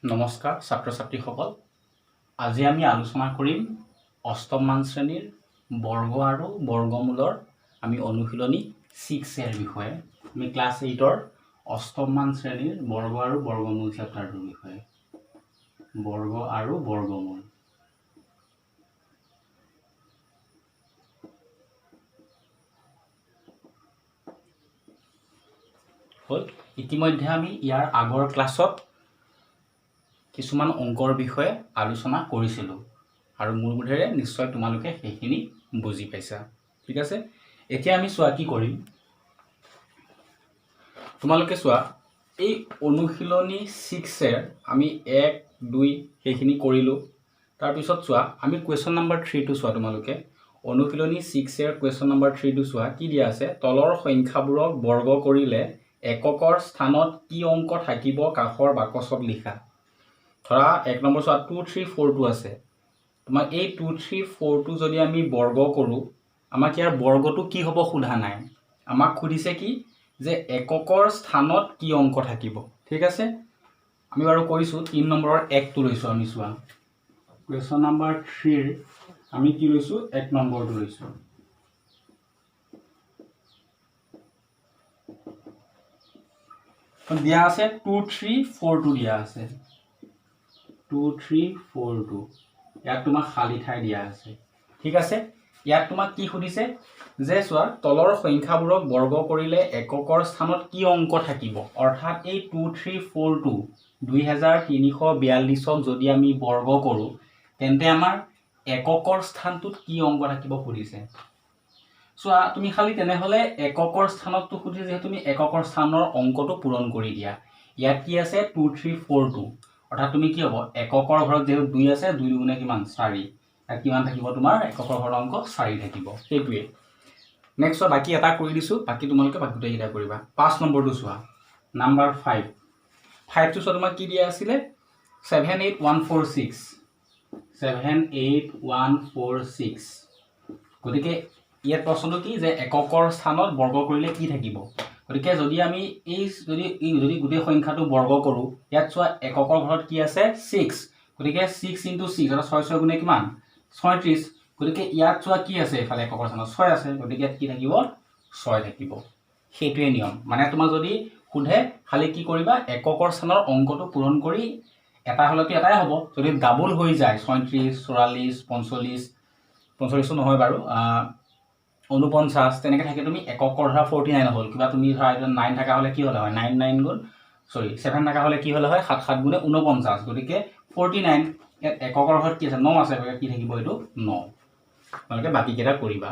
নমস্কাৰ ছাত্ৰ ছাত্ৰীসকল, আজি আমি আলোচনা কৰিম অষ্টম মান শ্ৰেণীৰ বৰ্গ আৰু বৰ্গমূলৰ আমি অনুশীলনী 6 এৰ বিষয়ে। আমি ক্লাছ 8ৰ অষ্টম মান শ্ৰেণীৰ বৰ্গ আৰু বৰ্গমূল চেপ্টাৰটোৰ বিষয়ে। বৰ্গ আৰু বৰ্গমূল। হল ইতিমধ্যে আমি ইয়াৰ আগৰ ক্লাছত কিছুমান অংকৰ বিষয়ে আলোচনা কৰিছিলোঁ আৰু মোৰ বোধেৰে নিশ্চয় তোমালোকে সেইখিনি বুজি পাইছা। ঠিক আছে, এতিয়া আমি চোৱা কি কৰিম। তোমালোকে চোৱা এই অনুশীলনী 6 এৰ আমি 1 2 সেইখিনি কৰিলোঁ। তাৰপিছত চোৱা আমি কুৱেশ্যন নম্বৰ 3 টো চোৱা। তোমালোকে অনুশীলনী 6 এৰ কুৱেশ্যন নম্বৰ 3 টো চোৱা। কি দিয়া আছে? তলৰ সংখ্যাবোৰক বৰ্গ কৰিলে এককৰ স্থানত কি অংক থাকিব কাষৰ বাকচত লিখা। ধৰা 1 নম্বৰ চোৱা 2 3 4 2 আছে। তোমাক এই 2 3 4 2 যদি আমি বৰ্গ কৰোঁ, আমাক ইয়াৰ বৰ্গটো কি হ'ব সোধা নাই। আমাক সুধিছে কি যে এককৰ স্থানত কি অংক থাকিব। ঠিক আছে, আমি বাৰু কৰিছোঁ 3 নম্বৰৰ 1 টো লৈছোঁ। আমি চোৱা কুৱেশ্যন নম্বৰ 3 আমি কি লৈছোঁ? 1 নম্বৰটো লৈছোঁ। দিয়া আছে 2 3 4 2 দিয়া আছে। 2 3 4 2 ইয়াত তোমাক খালী ঠাই দিয়া আছে। ঠিক আছে, ইয়াত তোমাক কি সুধিছে যে চোৱা তলৰ সংখ্যাবোৰক বৰ্গ কৰিলে এককৰ স্থানত কি অংক থাকিব। অৰ্থাৎ এই 2 3 4 2 2342ক যদি আমি বৰ্গ কৰোঁ তেন্তে আমাৰ এককৰ স্থানটোত কি অংক থাকিব সুধিছে। চোৱা তুমি খালি তেনেহলে এককৰ স্থানতটো সুধিছে, যে তুমি এককৰ স্থানৰ অংকটো পূৰণ কৰি দিয়া। ইয়াত কি আছে? 2 3 4 2 অৰ্থাৎ তুমি কি হ'ব এককৰ ঘৰত যেহেতু 2 আছে 2 দুগুণে কিমান 4। ইয়াত কিমান থাকিব তোমাৰ এককৰ ঘৰৰ অংক 4 থাকিব। সেইটোৱে। নেক্সট বাকি এটা কৰি দিছোঁ, বাকি তোমালোকে বাকি গোটেইকেইটা কৰিবা। 5 নম্বৰটো চোৱা, নাম্বাৰ 5 টো চোৱা তোমাক কি দিয়া আছিলে 78146 78146। গতিকে ইয়াত প্ৰশ্নটো কি যে এককৰ স্থানত বৰ্গ কৰিলে কি থাকিব। গতিকে যদি আমি যদি গোটেই সংখ্যাটো বৰ্গ কৰোঁ, ইয়াত চোৱা এককৰ ঘৰত কি আছে 6। গতিকে 6 × 6 অৰ্থাৎ 6 6 গুণে কিমান 36। গতিকে ইয়াত চোৱা কি আছে, এফালে এককৰ স্থানত 6 আছে। গতিকে ইয়াত কি থাকিব 6 থাকিব। সেইটোৱে নিয়ম। মানে তোমাক যদি সোধে খালি কি কৰিবা এককৰ স্থানৰ অংকটো পূৰণ কৰি এটা হ'লেতো এটাই হ'ব। যদি ডাবল হৈ যায় 36 44 45 45টো নহয় বাৰু 49 তেনেকৈ থাকে, তুমি এককৰ ধৰা 49 হ'ল। কিবা তুমি ধৰা 9 থকা হ'লে কি হ'লে হয় 9 9 গুণ 7 থকা হ'লে কি হ'লে হয় 7 7 গুণে 49। গতিকে 49 ইয়াত এককৰ ঘৰত কি আছে 9 আছে। গতিকে কি থাকিব এইটো 9। তোমালোকে বাকীকেইটা কৰিবা।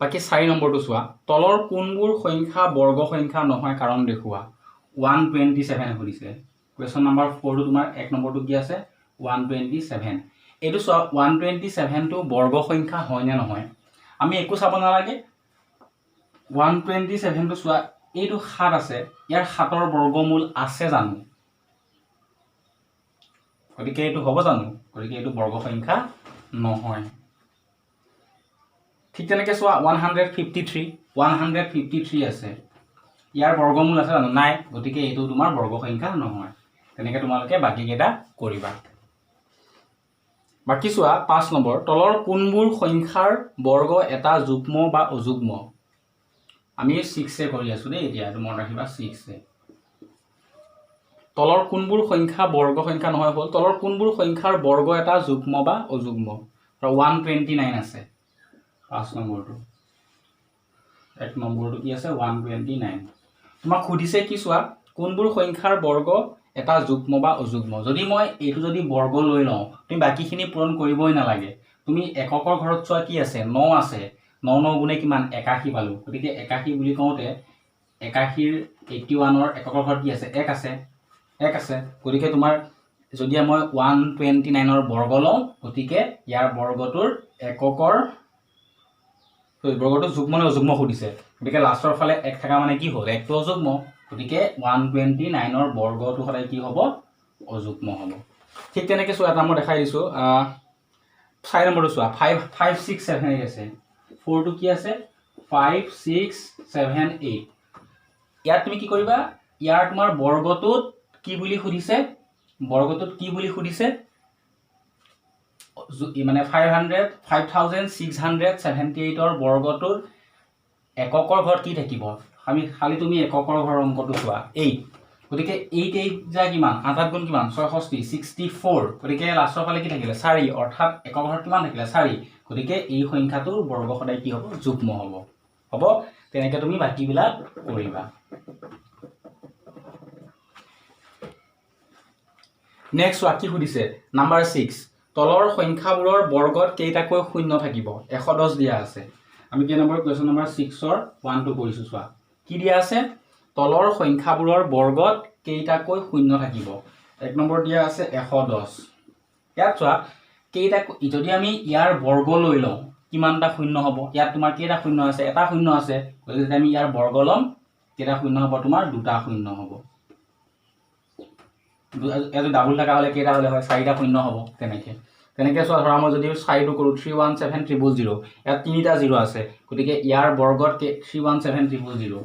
বাকী 4 নম্বৰটো চোৱা, তলৰ কোনবোৰ সংখ্যা বৰ্গ সংখ্যা নহয় কাৰণ দেখুওৱা। 127 সুধিছে। কুৱেশ্যন নম্বৰ 4 টো তোমাৰ 1 নম্বৰটো কি আছে 127। এইটো চোৱা 127টো বৰ্গ সংখ্যা হয় নে নহয়। আমি একো চাব নালাগে। 127টো চোৱা এইটো 7 আছে, ইয়াৰ 7ৰ বৰ্গমূল আছে জানো? গতিকে এইটো হ'ব জানো? গতিকে এইটো বৰ্গ সংখ্যা নহয়। ঠিক তেনেকৈ চোৱা 153 আছে, ইয়াৰ বৰ্গমূল আছে জানো? নাই। গতিকে এইটো তোমাৰ বৰ্গ সংখ্যা নহয়। তেনেকৈ তোমালোকে বাকীকেইটা কৰিবা। বাকি চোৱা 5 নম্বৰ, তলৰ কোনবোৰ সংখ্যাৰ বৰ্গ এটা যুগ্ম বা অযুগ্ম। আমি 6 কৰি আছো দেই। এতিয়া এইটো মনত ৰাখিবা 6। তলৰ কোনবোৰ সংখ্যা বৰ্গ সংখ্যা নহয় হ'ল। তলৰ কোনবোৰ সংখ্যাৰ বৰ্গ এটা যুগ্ম বা অযুগ্ম। 129 আছে 5 নম্বৰটো। 1 নম্বৰটো কি আছে 129। তোমাক সুধিছে কি চোৱা কোনবোৰ সংখ্যাৰ বৰ্গ এটা যুগ্ম বা অযুগ্ম। যদি মই এইটো যদি বৰ্গ লৈ লওঁ তুমি বাকীখিনি পূৰণ কৰিবই নালাগে। তুমি এককৰ ঘৰত চোৱা কি আছে 9 আছে। 9 9 গুণে কিমান 81 পালোঁ। গতিকে 81 বুলি কওঁতে 81ৰ 81ৰ এককৰ ঘৰত কি আছে 1 আছে 1 আছে। গতিকে তোমাৰ যদি মই 129ৰ বৰ্গ লওঁ, গতিকে ইয়াৰ বৰ্গটোৰ এককৰ বৰ্গটো যুগ্ম নে অযুগ্ম সুধিছে। গতিকে লাষ্টৰ ফালে 1 থকা মানে কি হ'ল 1টো অযুগ্ম। গতিকে 129ৰ বৰ্গটো সদায় কি হ'ব অযুগ্ম হ'ব। ঠিক তেনেকৈ চোৱা এটা মই দেখাই দিছোঁ 4 নম্বৰটো চোৱা 5 6 7 8 আছে। 4 টো কি আছে 5 6 7 8। ইয়াত তুমি কি কৰিবা ইয়াৰ তোমাৰ বৰ্গটোত কি বুলি সুধিছে বৰ্গটোত কি বুলি সুধিছে মানে 5678 বৰ্গটোৰ এককৰ ঘৰত কি থাকিব আমি খালি তুমি এককৰ ঘৰৰ অংকটো চোৱা 8 গতিকে 8 যা কিমান 8 গুণ কিমান 66 64 গতিকে লাষ্টৰ ফালে কি থাকিলে 4 অৰ্থাৎ একক ঘৰত কিমান থাকিলে 4 গতিকে এই সংখ্যাটোৰ বৰ্গ সদায় কি হ'ব যুগ্ম হ'ব হ'ব তেনেকে তুমি বাকিবিলাক কৰিবা নেক্সট কি সুধিছে নাম্বাৰ 6 তলৰ সংখ্যাবোৰৰ বৰ্গত কেইটাকৈ শূন্য থাকিব 110 দিয়া আছে আমি কি নম্বৰ কোৱেশ্চন নম্বৰ 6 ৰ 1 2 কৰিছো চোৱা কি দিয়া আছে তলৰ সংখ্যাবোৰৰ বৰ্গত কেইটাকৈ শূন্য থাকিব এক নম্বৰ দিয়া আছে 110 ইয়াত চোৱা কেইটা যদি আমি ইয়াৰ বৰ্গ লৈ লওঁ কিমানটা শূন্য হ'ব ইয়াত তোমাৰ কেইটা শূন্য আছে এটা শূন্য আছে গতিকে যদি আমি ইয়াৰ বৰ্গ লম কেইটা শূন্য হ'ব তোমাৰ দুটা শূন্য হ'ব এটো ডাবল থাকা হলে কেইটা হলে হয় চাৰিটা শূন্য হ'ব তেনেকে চোৱা ধৰা মই যদি 4 কৰো 317000 ইয়াত তিনিটা 0 আছে গতিকে ইয়াৰ বৰ্গত 317000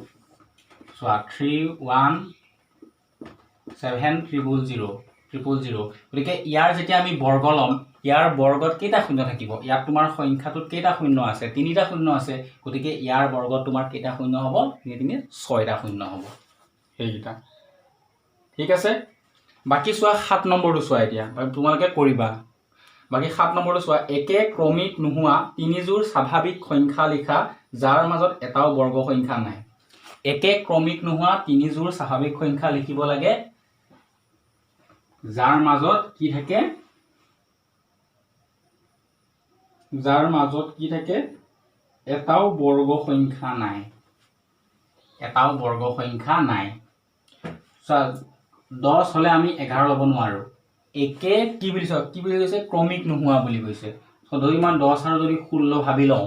চোৱা 317000 গতিকে ইয়াৰ যেতিয়া আমি বৰ্গ লম ইয়াৰ বৰ্গত কেইটা শূন্য থাকিব ইয়াত তোমাৰ সংখ্যাটোত কেইটা শূন্য আছে তিনিটা শূন্য আছে গতিকে ইয়াৰ বৰ্গত তোমাৰ কেইটা শূন্য হ'ব তিনি 6টা শূন্য হ'ব এইটা ঠিক আছে বাকি চোৱা 7 নম্বৰটো চোৱা এতিয়া তোমালোকে কৰিবা বাকি 7 নম্বৰটো চোৱা একে ক্ৰমিক নোহোৱা তিনিজোৰ স্বাভাৱিক সংখ্যা লিখা যাৰ মাজত এটাও বৰ্গ সংখ্যা নাই একে ক্ৰমিক নোহোৱা তিনিজোৰ স্বাভাৱিক সংখ্যা লিখিব লাগে যাৰ মাজত কি থাকে এটাও বৰ্গ সংখ্যা নাই চোৱা 10 হলে আমি 11 লব নোৱাৰো একে কি বুলি কৈছে ক্ৰমিক নোহোৱা বুলি কৈছে সো যদি মান 10 আৰু যদি 16 ভাবি লওঁ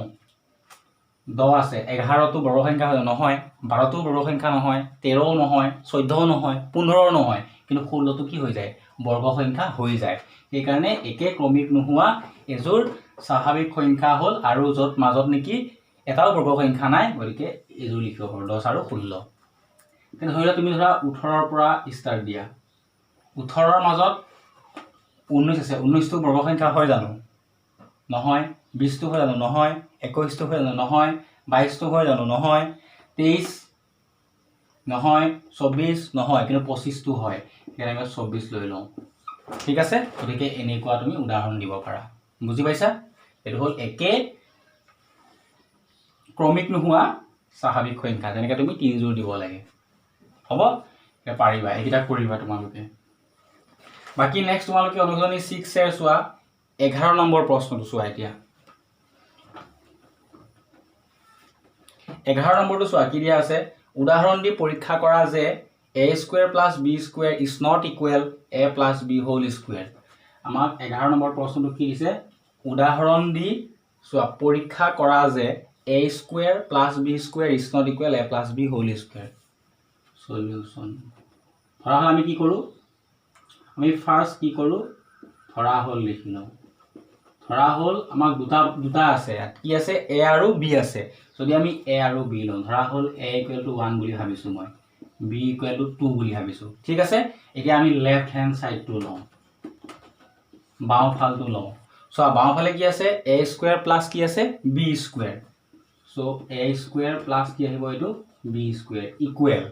10 আছে 11 তো বৰ্গ সংখ্যা হয় নহয় 12 তো বৰ্গ সংখ্যা নহয় 13 নহয় 14 নহয় 15 নহয় কিন্তু 16 তো কি হৈ যায় বৰ্গ সংখ্যা হৈ যায় এই কাৰণে একে ক্ৰমিক নোহোৱা এজোৰ স্বাভাৱিক সংখ্যা হল আৰু যত মাজত নেকি এটাও বৰ্গ সংখ্যা নাই গতিকে এজোৰ লিখিব পাৰো 10 আৰু 16 তেনে ধৰিলা তুমি ধৰা 18 ৰ পৰা ষ্টাৰ্ট দিয়া 18 ৰ মাজত 19 আছে 19 তো বৰ্গ সংখ্যা হয় জানো নহয় 20 তো হয় জানো নহয় 21 তো হয় জানো নহয় 22 তো হয় জানো নহয় 23 নহয় 24 নহয় কিন্তু 25 তো হয় এনে আমি 24 লৈ লওঁ ঠিক আছে গতিকে এনেকুৱা তুমি উদাহৰণ দিব পাৰা বুজি পাইছা এটো হল একে ক্ৰমিক নোহোৱা স্বাভাৱিক সংখ্যা যেনেকৈ তুমি 3 জোৰ দিব লাগে হ'ব এ পাৰিবা এইটা কৰিবা তোমালোকে বাকি নেক্সট তোমালোকে অনুশীলনী 6 এৰ চোৱা 11 নম্বৰ প্ৰশ্নটো চোৱা এতিয়া 11 নম্বৰটো চোৱা কি দিয়া আছে উদাহৰণ দি পৰীক্ষা কৰা যে a² + b² is not equal a + b whole square আমাক 11 নম্বৰ প্ৰশ্নটো কি দিছে উদাহৰণ দি চোৱা পৰীক্ষা কৰা যে a² + b² is not equal a + b whole square solution ধৰা হল আমি কি কৰো আমি ফাৰ্স্ট কি কৰো ধৰা হল লিখি লওঁ ধৰা হল আমাক দুটা আছে কি আছে a আৰু b আছে যদি আমি a আৰু b লওঁ ধৰা হল a = 1 বুলি ভাবিছো মই b = 2 বুলি ভাবিছো ঠিক আছে এতিয়া আমি লেফট হ্যান্ড সাইডটো লওঁ বাও ফালটো লওঁ সো বাও ফালে কি আছে a² + কি আছে b², সো a² + কি আহিব এটো b² ইকুৱেল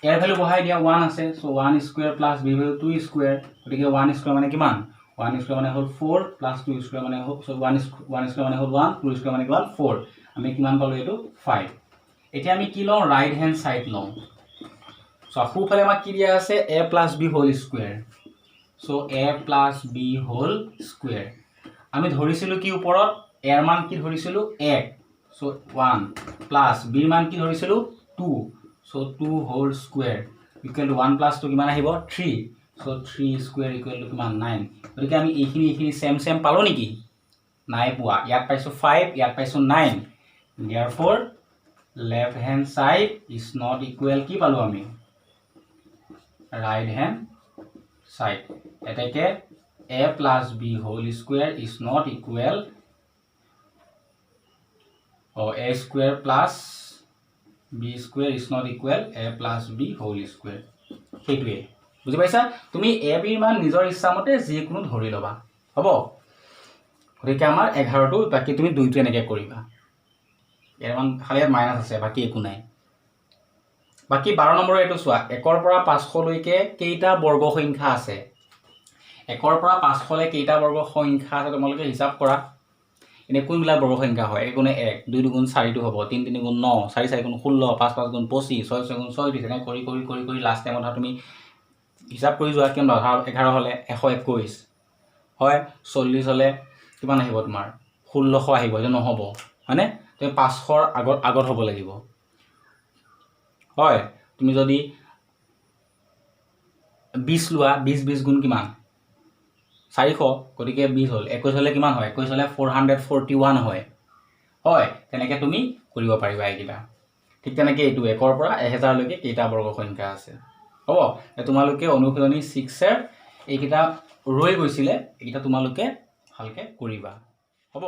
এর ভ্যালু বহাই দিয়া 1 আছে সো 1² + b ভ্যালু 2² গতিকে 1² মানে কিমান 1² মানে হল 4 + 2² মানে হল সো 1² মানে হল 1 2² মানে কিমান 4 আমি কিমান পালো এটো 5 এতিয়া আমি কি লওঁ রাইট হ্যান্ড সাইড লওঁ সো হু ফালে আমাক কি দিয়া আছে a + b whole square so a + b whole square আমি ধৰিছিলো কি ওপৰত a এৰ মান কি ধৰিছিলো 1 সো 1 + b এৰ মান কি ধৰিছিলো 2 so 2 whole square equal to 1 plus 2 কিমান আহিব 3 so 3 square equal to কিমান 9 গতিকে আমি এইখিনি সেম পালো নেকি নাই পোৱা ইয়াত পাইছো 5 ইয়াত পাইছো 9 therefore left hand side is not equal কি পালো আমি right hand side এটাকে a + b whole square is not equal or a² plus b² is not equal a + b whole square সেইটোৱে বুজি পাইছা তুমি এ বিৰ মান নিজৰ ইচ্ছামতে যিকোনো ধৰি ল'বা হ'ব গতিকে আমাৰ 11টো বাকী তুমি 2টো এনেকৈ কৰিবা ইয়াৰ মান খালি ইয়াত মাইনাছ আছে বাকী একো নাই বাকী 12 নম্বৰ এইটো চোৱা 1ৰ পৰা 500 লৈকে কেইটা বৰ্গ সংখ্যা আছে 1ৰ পৰা 500 লৈকে কেইটা বৰ্গ সংখ্যা আছে তোমালোকে হিচাপ কৰা এনে কোনবিলাক বৰ্গ সংখ্যা হয় 1 গুণে 1 2 2 গুণ 4 টো হ'ব 3 3 গুণ 9 4 4 গুণ 16 5 5 গুণ 25 6 6 গুণ 36 এনে কৰি কৰি কৰি কৰি লাষ্ট টাইমত তুমি হিচাপ কৰি যোৱা কিমান 11 হলে 121 হয় 40 হলে কিমান আহিব তোমাৰ 1600 আহিব যে নহব মানে তুমি 500ৰ আগত হ'ব লাগিব হয় তুমি যদি 20 লোৱা 20 20 গুণ কিমান 400 গতিকে 20 হল 21 হলে কিমান হয় 21 হলে 441 হয় হয় তেনেকৈ তুমি কৰিব পাৰিবা এইকিটা ঠিক তেনেকৈ এইটো 1ৰ পৰা 1000 লৈকে কেইটা বৰ্গ সংখ্যা আছে হ'ব তোমালোকে অনুশীলনী 6 এইকিটা ৰৈ গৈছিলে এইকিটা তোমালোকে ভালকে কৰিবা হ'ব